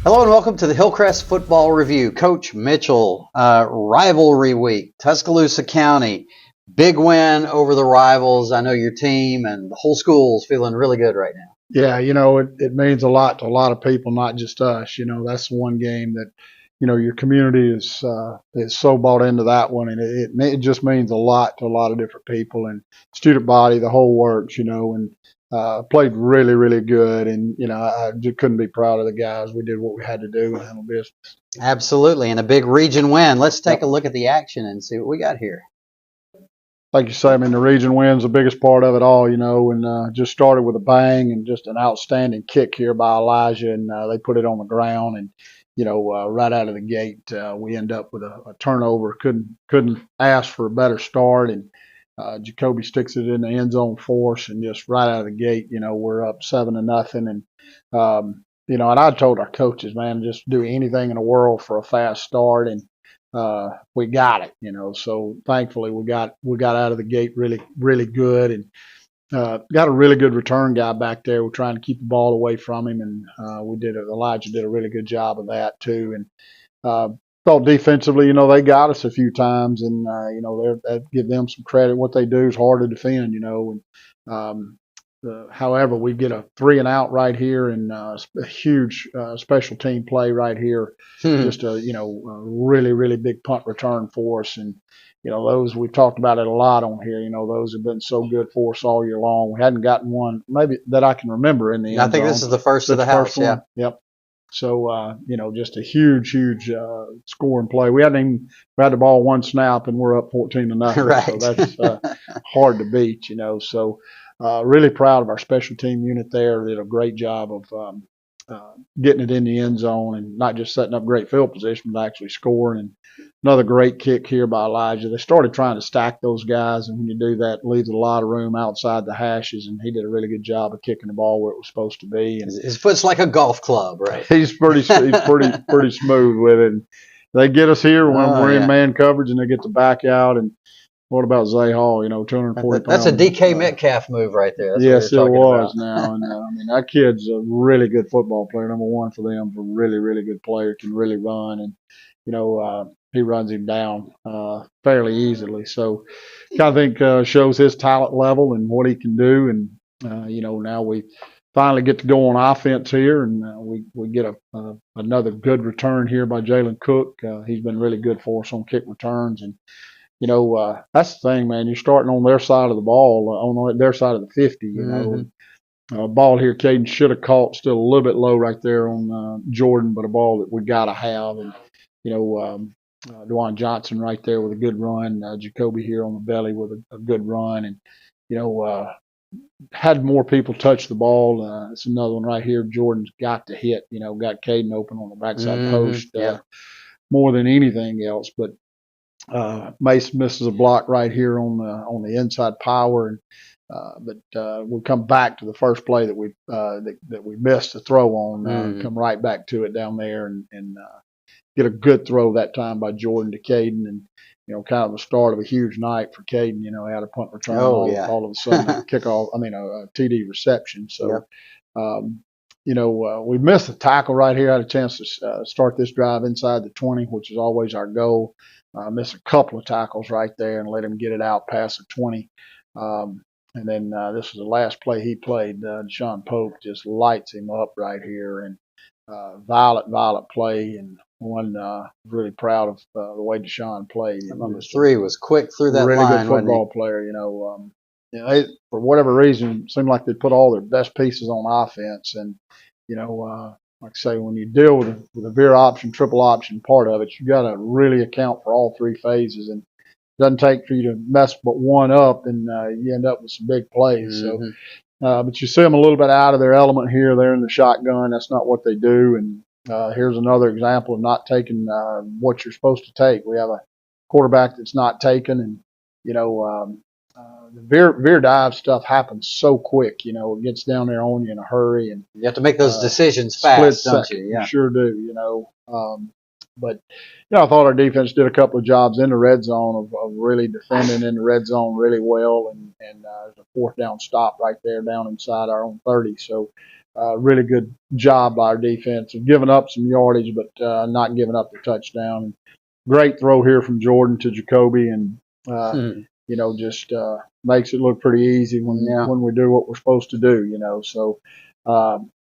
Hello and welcome to the Hillcrest Football Review. Coach Mitchell, rivalry week, Tuscaloosa County, big win over the rivals. I know your team and the whole school's feeling really good right now. Yeah, it means a lot to a lot of people, not just us. That's the one game that, your community is so bought into that one, and it just means a lot to a lot of different people and student body, the whole works. And played really, really good, and I just couldn't be proud of the guys. We did what we had to do and handle business. Absolutely, and a big region win. Let's take Yep. a look at the action and see what we got here. Like you say, I mean, the region win's the biggest part of it all, and just started with a bang and just an outstanding kick here by Elijah, and they put it on the ground, and right out of the gate, we end up with a turnover. Couldn't ask for a better start, and Jacoby sticks it in the end zone for us, and just right out of the gate, we're up 7-0, and and I told our coaches, man, just do anything in the world for a fast start, and we got it, So thankfully we got out of the gate really, really good, and got a really good return guy back there. We're trying to keep the ball away from him, and Elijah did a really good job of that too. And thought defensively, they got us a few times, and that give them some credit. What they do is hard to defend, and however, we get a 3-and-out right here, and a huge special team play right here. Just a a really, really big punt return for us, and those we've talked about it a lot on here. Those have been so good for us all year long. We hadn't gotten one maybe that I can remember in the end I think zone. this is the first of the house. Yeah. One. Yep. So just a huge, huge scoring play. We had the ball one snap, and we're up 14-0. Right. So that's hard to beat. So. Really proud of our special team unit there. They did a great job of getting it in the end zone and not just setting up great field position, but actually scoring. And another great kick here by Elijah. They started trying to stack those guys, and when you do that, it leaves a lot of room outside the hashes. And he did a really good job of kicking the ball where it was supposed to be. And his foot's like a golf club, right? He's pretty smooth with it. And they get us here when we're in man coverage, and they get to back out. And what about Zay Hall? 240 pounds. That's a DK Metcalf move right there. That's yes, it was about. now. And I mean, that kid's a really good football player. Number one for them, a really, really good player, can really run. And, he runs him down fairly easily. So kind of think shows his talent level and what he can do. And, now we finally get to go on offense here, and we get another good return here by Jalen Cook. He's been really good for us on kick returns, and that's the thing, man. You're starting on their side of the ball, on their side of the 50. Ball here, Caden should have caught, still a little bit low right there on Jordan, but a ball that we got to have. And Dewan Johnson right there with a good run. Jacoby here on the belly with a good run, and had more people touch the ball. It's another one right here. Jordan's got to hit. Got Caden open on the backside post more than anything else, but. Mace misses a block right here on the inside power, and but we'll come back to the first play that we missed the throw on. Come right back to it down there, and get a good throw that time by Jordan to Caden, and kind of the start of a huge night for Caden. He had a punt return all of a sudden, a kickoff. I mean, a TD reception. So. We missed the tackle right here. I had a chance to start this drive inside the 20, which is always our goal. Missed a couple of tackles right there and let him get it out past the 20. And then this was the last play he played. Deshaun Pope just lights him up right here, and violent play, and one really proud of the way Deshaun played. Number 3 was quick through that really line. Really good football player. They, for whatever reason, it seemed like they put all their best pieces on offense, and like I say, when you deal with a veer option, triple option part of it, you got to really account for all three phases, and it doesn't take for you to mess but one up, and you end up with some big plays. So, but you see them a little bit out of their element here. They're in the shotgun. That's not what they do. And here's another example of not taking what you're supposed to take. We have a quarterback that's not taken, and the veer dive stuff happens so quick. It gets down there on you in a hurry, and you have to make those decisions fast, don't you? Yeah, you sure do. But I thought our defense did a couple of jobs in the red zone of really defending in the red zone really well, and there's a fourth down stop right there down inside our own 30. So really good job by our defense of giving up some yardage, but not giving up the touchdown. And great throw here from Jordan to Jacoby, and just makes it look pretty easy when we do what we're supposed to do. So.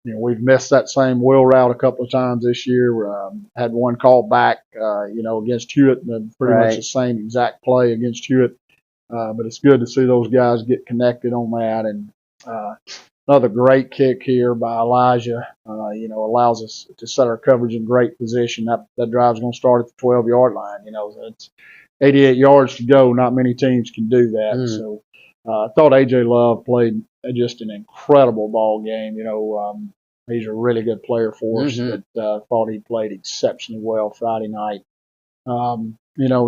We've missed that same wheel route a couple of times this year. Had one called back, against Hewitt, and pretty much the same exact play against Hewitt. But it's good to see those guys get connected on that. And another great kick here by Elijah, allows us to set our coverage in great position. That drive's going to start at the 12-yard line. It's 88 yards to go. Not many teams can do that. So I thought A.J. Love played just an incredible ball game. He's a really good player for us, but thought he played exceptionally well Friday night.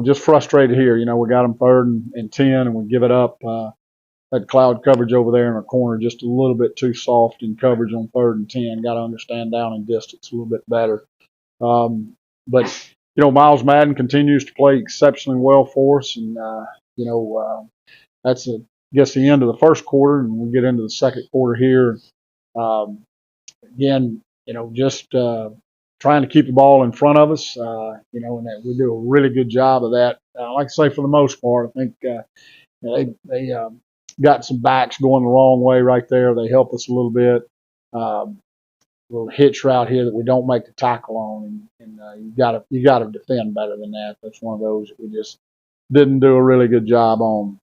Just frustrated here. We got him 3rd and 10, and we give it up. That cloud coverage over there in our corner just a little bit too soft in coverage on 3rd and 10. Got to understand down in distance a little bit better. But Miles Madden continues to play exceptionally well for us, and that's the end of the first quarter, and we get into the second quarter here. Again, just trying to keep the ball in front of us, and that we do a really good job of that. Like I say, for the most part, I think they got some backs going the wrong way right there. They help us a little bit. Little hitch route here that we don't make the tackle on, and you got to defend better than that. That's one of those that we just didn't do a really good job on.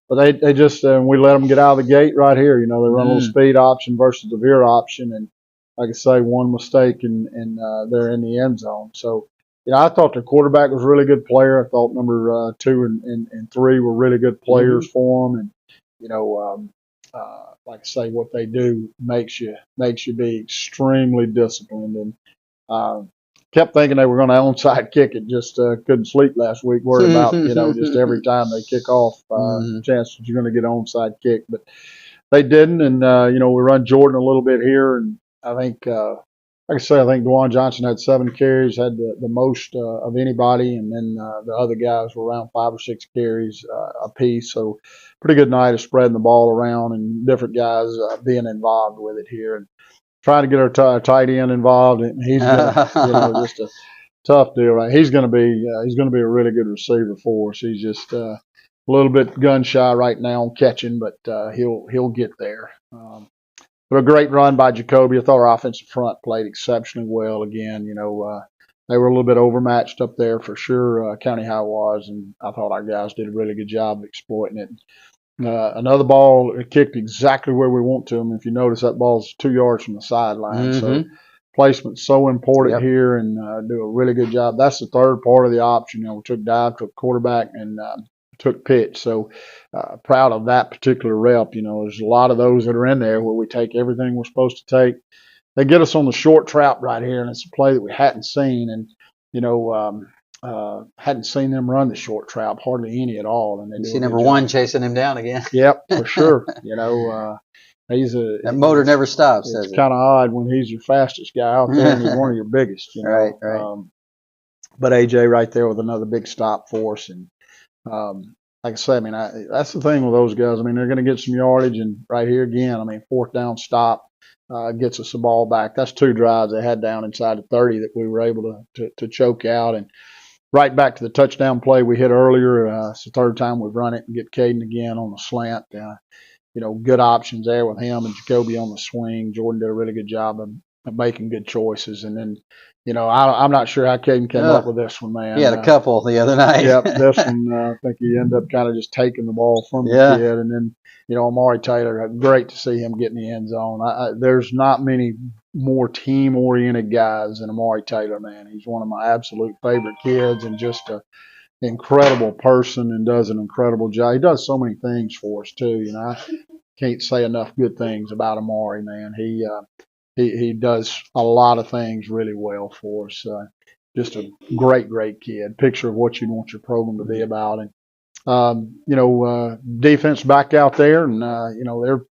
But they just we let them get out of the gate right here. They run a little speed option versus the veer option, and like I say, one mistake and they're in the end zone. So I thought the quarterback was a really good player. I thought number 2 and 3 were really good players for them, and like I say, what they do makes you be extremely disciplined. And kept thinking they were going to onside kick it. Just couldn't sleep last week, worried about just every time they kick off, chance that you're going to get onside kick. But they didn't, and we run Jordan a little bit here, and I think. Like I say, I think DeJuan Johnson had 7 carries, had the most of anybody, and then the other guys were around 5 or 6 carries apiece. So pretty good night of spreading the ball around and different guys being involved with it here, and trying to get our tight end involved. And he's gonna, just a tough deal, right? He's gonna be a really good receiver for us. He's just a little bit gun shy right now on catching, but he'll get there. But a great run by Jacoby. I thought our offensive front played exceptionally well again. They were a little bit overmatched up there for sure, County High was, and I thought our guys did a really good job of exploiting it. Another ball kicked exactly where we want to. If you notice, that ball's 2 yards from the sideline. So placement's so important here, and do a really good job. That's the third part of the option. We took dive, took quarterback, and took pitch. So proud of that particular rep. There's a lot of those that are in there where we take everything we're supposed to take. They get us on the short trap right here, and it's a play that we hadn't seen, and hadn't seen them run the short trap hardly any at all. And they see number 1 chasing him down again. Yep, for sure. That motor never stops. It's kind of odd when he's your fastest guy out there and he's one of your biggest. Right. But AJ right there with another big stop for us, and like I say, that's the thing with those guys. They're going to get some yardage, and right here again, fourth down stop gets us the ball back. That's 2 drives they had down inside the 30 that we were able to choke out, and right back to the touchdown play we hit earlier. It's the 3rd time we've run it and get Caden again on the slant. Good options there with him and Jacoby on the swing. Jordan did a really good job of making good choices, and then. I'm not sure how Caden came up with this one, man. He had a couple the other night. Yep, this one, I think he ended up kind of just taking the ball from the kid. And then, Amari Taylor, great to see him get in the end zone. There's not many more team-oriented guys than Amari Taylor, man. He's one of my absolute favorite kids and just an incredible person and does an incredible job. He does so many things for us, too. I can't say enough good things about Amari, man. He does a lot of things really well for us. Just a great kid. Picture of what you want your program to be about. And, defense back out there, and, they're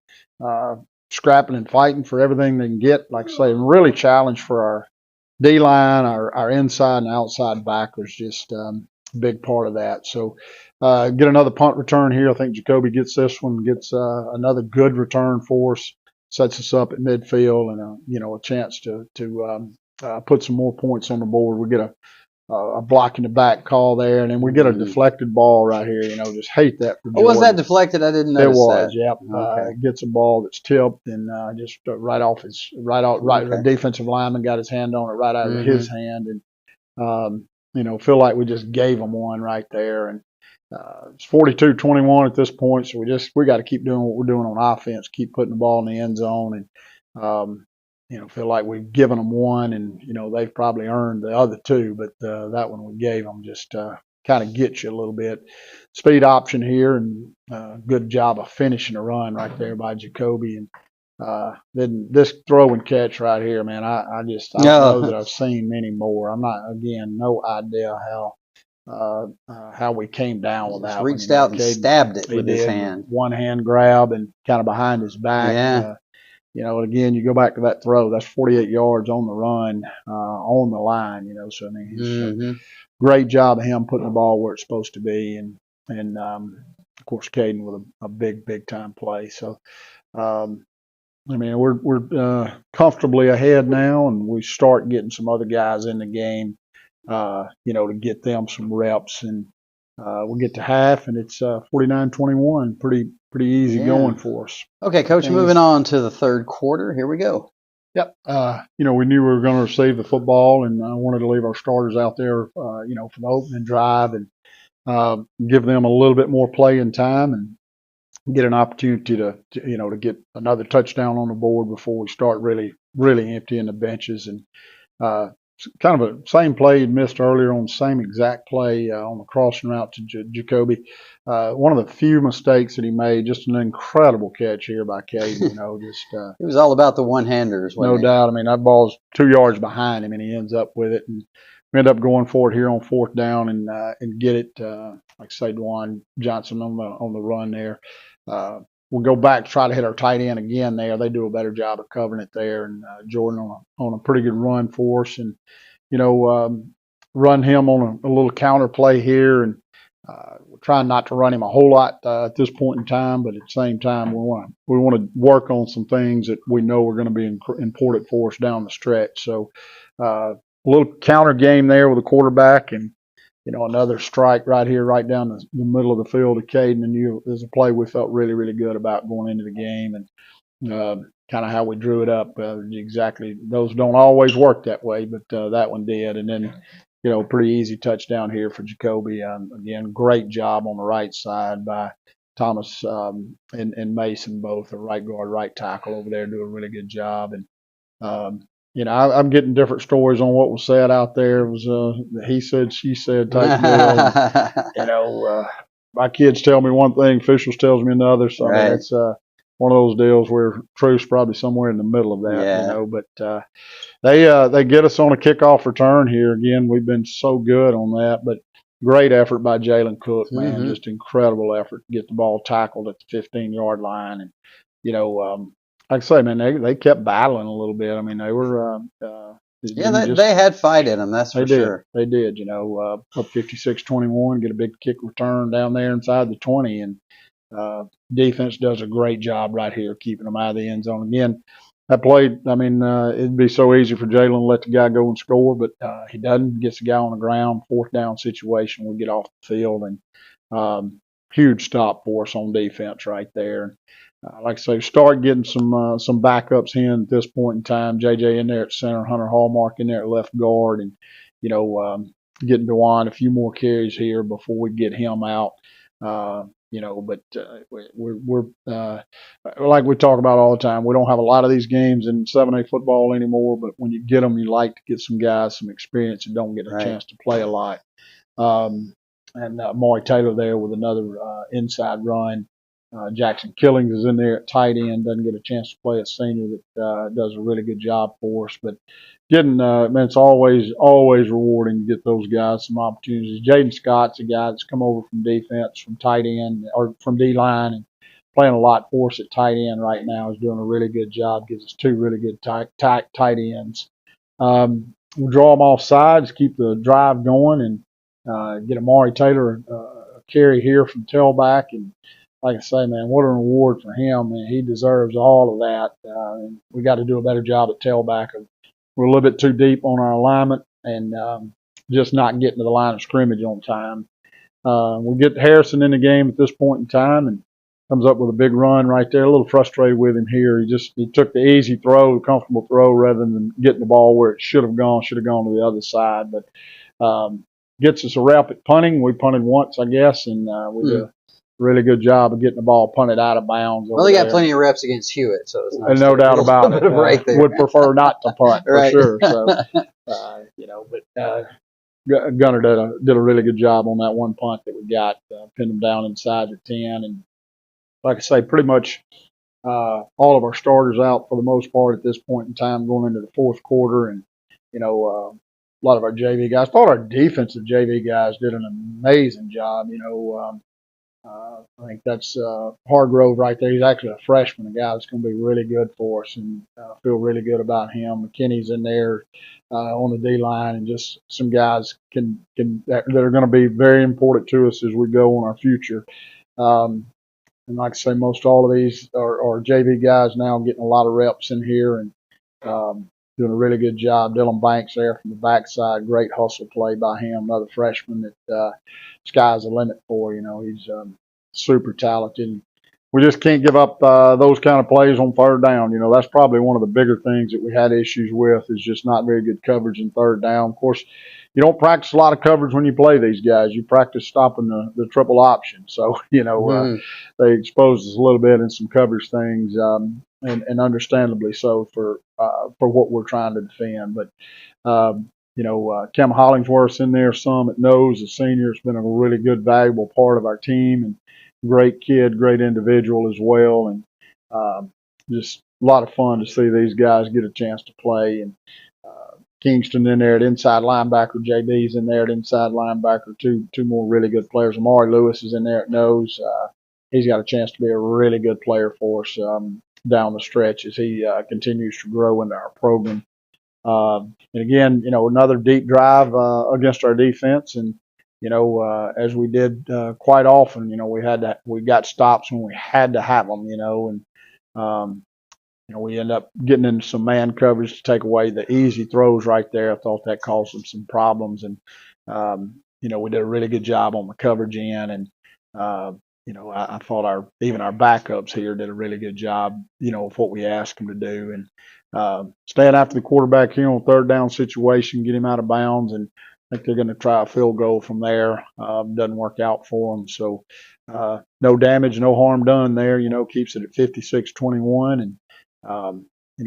scrapping and fighting for everything they can get. Like I say, really challenged for D-line, our inside and outside backers, just a big part of that. So get another punt return here. I think Jacoby gets this one, gets another good return for us, sets us up at midfield, and a chance to put some more points on the board. We get a block in the back call there, and then we get a deflected ball right here. Just hate that for Jordan. Was that deflected? I didn't notice that. It was, yep. Okay. Gets a ball that's tipped and just right off his Okay. The defensive lineman got his hand on it right out of his hand, and feel like we just gave him one right there. And it's 42-21 at this point, so we got to keep doing what we're doing on offense, keep putting the ball in the end zone, and feel like we've given them one, and they've probably earned the other two, but that one we gave them just kind of gets you a little bit. Speed option here, and good job of finishing the run right there by Jacoby. And then this throw and catch right here, man, I don't know that I've seen many more. I'm not, again, no idea how we came down with that. Reached out and stabbed it with his hand. One hand grab and kind of behind his back. Yeah. Again, you go back to that throw, that's 48 yards on the run, on the line, so I mean, it's great job of him putting the ball where it's supposed to be. And of course, Caden with a big time play. So, I mean, we're comfortably ahead now, and we start getting some other guys in the game, to get them some reps. And we'll get to half, and it's 49-21, pretty easy going for us. Okay, Coach, moving on to the third quarter. Here we go. Yep. We knew we were going to receive the football, and I wanted to leave our starters out there, for the opening drive, and give them a little bit more playing time and get an opportunity to get another touchdown on the board before we start really emptying the benches. And kind of a same play he'd missed earlier on the same exact play on the crossing route to Jacoby. One of the few mistakes that he made, just an incredible catch here by Caden. It was all about the one-handers. No doubt. I mean, that ball's 2 yards behind him, and he ends up with it. And we end up going for it here on fourth down and get it. Like I say, Dwan Johnson on the run there. We'll go back, try to hit our tight end again there. They do a better job of covering it there. And Jordan on a pretty good run for us. And, run him on a little counter play here. And we're trying not to run him a whole lot at this point in time. But at the same time, we want to work on some things that we know are going to be important for us down the stretch. So a little counter game there with the quarterback, and another strike right here, right down the middle of the field to Caden. And there's a play we felt really good about going into the game, and kind of how we drew it up. Exactly, those don't always work that way, but that one did. And then, pretty easy touchdown here for Jacoby. Again, great job on the right side by Thomas and Mason, both, a right guard, right tackle over there, do a really good job. And I'm getting different stories on what was said out there. It was the he said, she said type deal. My kids tell me one thing, officials tells me another. So right. It's one of those deals where truth's probably somewhere in the middle of that. But they get us on a kickoff return here. Again, we've been so good on that, but great effort by Jalen Cook, man. Just incredible effort to get the ball tackled at the 15-yard line. And, like I say, man, they kept battling a little bit. I mean, they were they had fight in them, that's for sure. They did, up 56-21, get a big kick return down there inside the 20, and defense does a great job right here keeping them out of the end zone. Again, that play, I mean, it'd be so easy for Jalen to let the guy go and score, but he doesn't. Gets the guy on the ground, fourth down situation, we get off the field, and huge stop for us on defense right there. Like I say, start getting some backups in at this point in time. JJ in there at center, Hunter Hallmark in there at left guard, and getting Dewan a few more carries here before we get him out. But we're like we talk about all the time. We don't have a lot of these games in 7A football anymore, but when you get them, you like to get some guys some experience and don't get a chance to play a lot. And Maury Taylor there with another inside run. Jackson Killings is in there at tight end, doesn't get a chance to play, a senior that does a really good job for us. But getting, man, it's always rewarding to get those guys some opportunities. Jaden Scott's a guy that's come over from defense, from tight end, or from D-line, and playing a lot for us at tight end right now. Is doing a really good job, gives us two really good tight ends. we'll draw them off sides, keep the drive going, and get Amari Taylor a carry here from tailback. And like I say, man, what an award for him. Man, he deserves all of that. And we got to do a better job at tailback. We're a little bit too deep on our alignment and just not getting to the line of scrimmage on time. We get Harrison in the game at this point in time and comes up with a big run right there. A little frustrated with him here. He took the easy throw, the comfortable throw, rather than getting the ball where it should have gone to the other side. But gets us a rep at punting. We punted once, I guess, and we did a really good job of getting the ball punted out of bounds. Well, he got plenty of reps against Hewitt, so it's nice. No doubt about it. Would prefer not to punt for sure. So, Gunner did a really good job on that one punt that we got, pinned him down inside the 10. And like I say, pretty much all of our starters out for the most part at this point in time going into the fourth quarter. And, a lot of our JV guys, I thought our defensive JV guys did an amazing job. I think that's Hargrove right there. He's actually a freshman, a guy that's going to be really good for us, and feel really good about him. McKinney's in there on the D line, and just some guys that are going to be very important to us as we go on our future. And like I say, most all of these are JV guys now getting a lot of reps in here and doing a really good job. Dylan Banks there from the backside, great hustle play by him, another freshman that sky's the limit for. He's super talented. We just can't give up those kind of plays on third down. That's probably one of the bigger things that we had issues with is just not very good coverage in third down. Of course, you don't practice a lot of coverage when you play these guys. You practice stopping the triple option. So, they exposed us a little bit in some coverage things, and understandably so for what we're trying to defend. But, Cam Hollingsworth's in there some at nose. The senior has been a really good, valuable part of our team, and great kid, great individual as well. And just a lot of fun to see these guys get a chance to play. And Kingston in there at inside linebacker, JB's in there at inside linebacker, two more really good players. Amari Lewis is in there at nose. He's got a chance to be a really good player for us down the stretch as he continues to grow into our program. And again, another deep drive against our defense, and as we did quite often, we got stops when we had to have them, and we end up getting into some man coverage to take away the easy throws right there. I thought that caused them some problems, and we did a really good job on the coverage end, and I thought our backups here did a really good job, of what we asked them to do, and staying after the quarterback here on third down situation, get him out of bounds, and I think they're going to try a field goal from there. Doesn't work out for them, so no damage, no harm done there. Keeps it at 56-21, and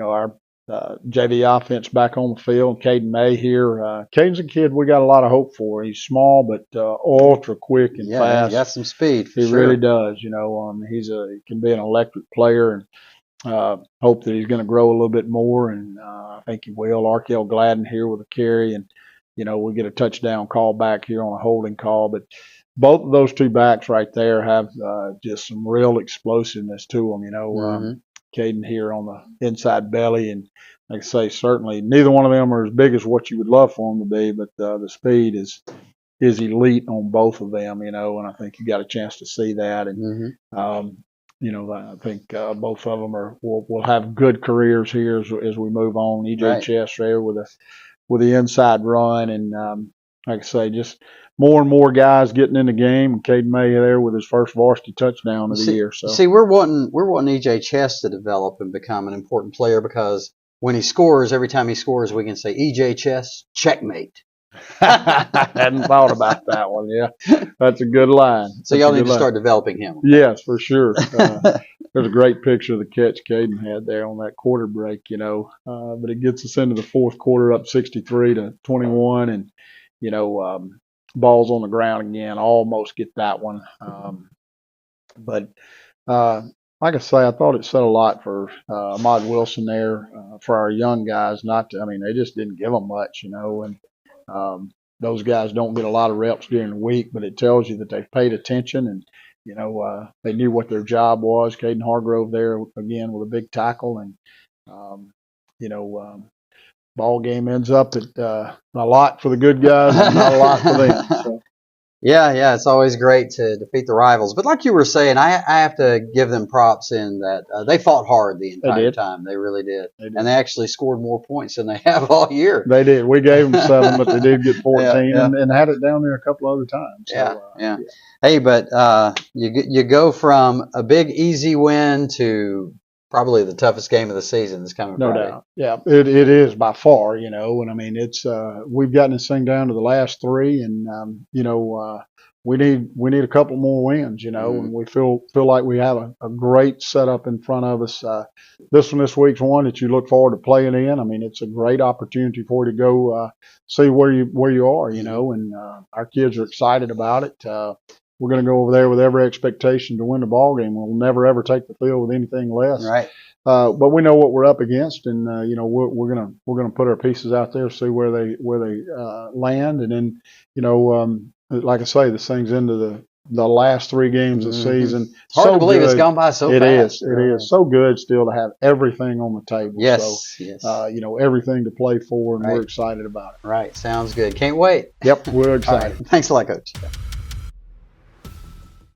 our JV offense back on the field. Caden May here. Caden's a kid we got a lot of hope for. He's small, but ultra quick and fast. He got some speed. He really does. He can be an electric player, and hope that he's going to grow a little bit more. And I think he will. Arkell Gladden here with a carry, and we get a touchdown call back here on a holding call. But both of those two backs right there have just some real explosiveness to them. Caden here on the inside belly, and like I say, certainly neither one of them are as big as what you would love for them to be, but the speed is elite on both of them, and I think you got a chance to see that. And I think both of them will have good careers here as we move on. EJ Chess there with the inside run, and like I say, just more and more guys getting in the game. And Caden May there with his first varsity touchdown of the year. So we're wanting EJ Chess to develop and become an important player, because when he scores, every time he scores, we can say, EJ Chess, checkmate. I hadn't thought about that one. Yeah, that's a good line. So y'all need to start developing him. Yes, for sure. There's a great picture of the catch Caden had there on that quarter break, but it gets us into the fourth quarter up 63-21, and ball's on the ground again, almost get that one. But like I say, I thought it said a lot for Ahmad Wilson there, for our young guys. They just didn't give them much, and those guys don't get a lot of reps during the week, but it tells you that they've paid attention, and they knew what their job was. Caden Hargrove there again with a big tackle, and ball game ends up at a lot for the good guys and not a lot for them. So. Yeah, it's always great to defeat the rivals. But like you were saying, I have to give them props in that they fought hard the entire time. They really did. And they actually scored more points than they have all year. They did. We gave them 7, but they did get 14 and had it down there a couple other times. So, yeah. Hey, but you go from a big, easy win to probably the toughest game of the season this coming Friday. No doubt. Yeah, it is by far, and I mean, it's we've gotten this thing down to the last 3, and we need a couple more wins, and we feel like we have a great setup in front of us. This week's one that you look forward to playing in. I mean, it's a great opportunity for you to go see where you are, and our kids are excited about it. We're going to go over there with every expectation to win the ball game. We'll never ever take the field with anything less. Right. But we know what we're up against, and we're gonna put our pieces out there, see where they land, and then like I say, this thing's into the last 3 games of the season. It's hard to believe it's gone by so fast. It is so good still to have everything on the table. Yes. Everything to play for, and we're excited about it. Right. Sounds good. Can't wait. Yep, we're excited. Thanks a lot, Coach.